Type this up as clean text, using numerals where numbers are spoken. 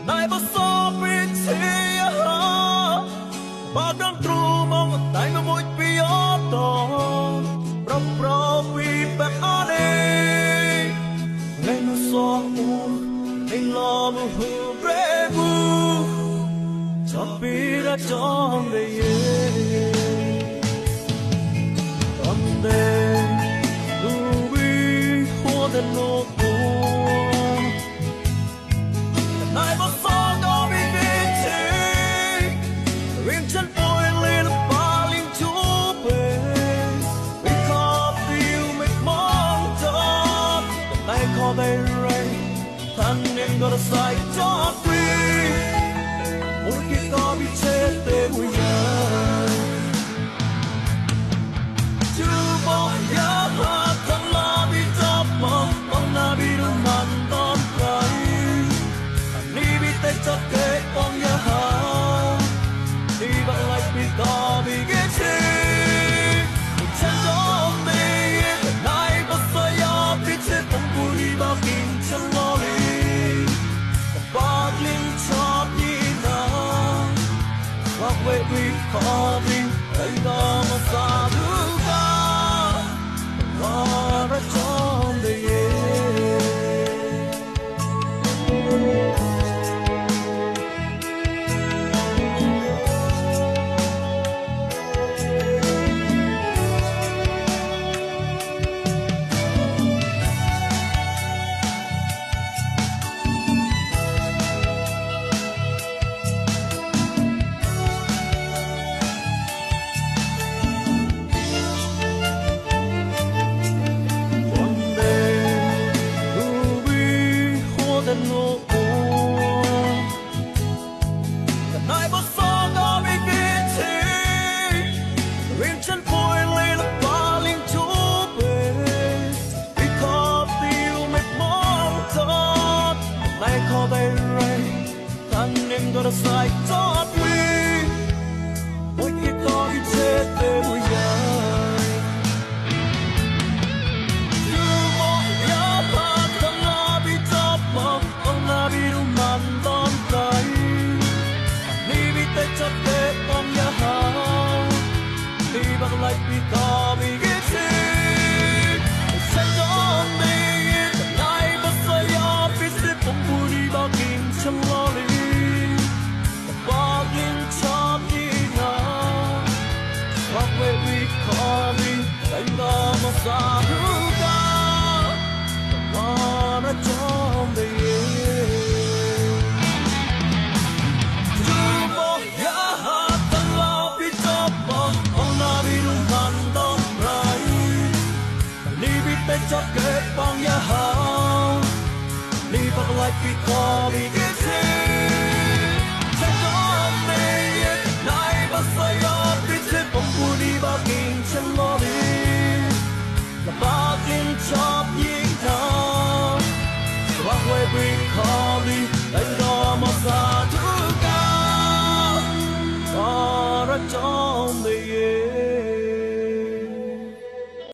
nay bao so biết chi ha bao đắng tru mong tay mà môi piot to pro pi bep ane ngày nó so u ngày lo mu hu brevu cho pi ra trong đây someday we'll be holding no nay bao so đó bị biết chi riêng chân tôi lên ba linh chú về vì khó tiêu mệt mỏi cho nay khó bay ray thân em có sai cho quy mỗi khi có bị chết tên mùi nhớ chứ bao nhớ hoa thân là bị chấp mong là bị đủ mặn tóm cây cho kể con nhà ha đi bằng lại bị có bị ghét chi chân gió đi nay bao giờ ya bị chết không vui đi bao kinh chân lo đi bao linh cho đi na hoặc về bị khó đi thấy đó mà xa thứ ta và ra trong đời có sai cho quy mỗi khi có bị chết về mùi nhai như một nhớ hoa thân là bị chấp mong ông là bị đủ mặn đón tay đi bị tê chấp tê bóng nhà hào đi bằng lại bị có bị ghét chi sẽ cho mình nay bao giờ ya bị chết bóng vui đi bao kinh chẳng lo đi xa thứ ta mà nó trong đời chưa bao giờ ta lo bị chấp mong ông đã bị đúng hẳn đông rai đi bị tay chấp kết bằng nhà hào đi bằng lại bị khó bị ghét chi chẳng có mê nay bao giờ ya bị chết bóng vui đi bao kinh chân lo đi bao kinh chóp nhìn thao và quay bị khó đi đánh đó mà ra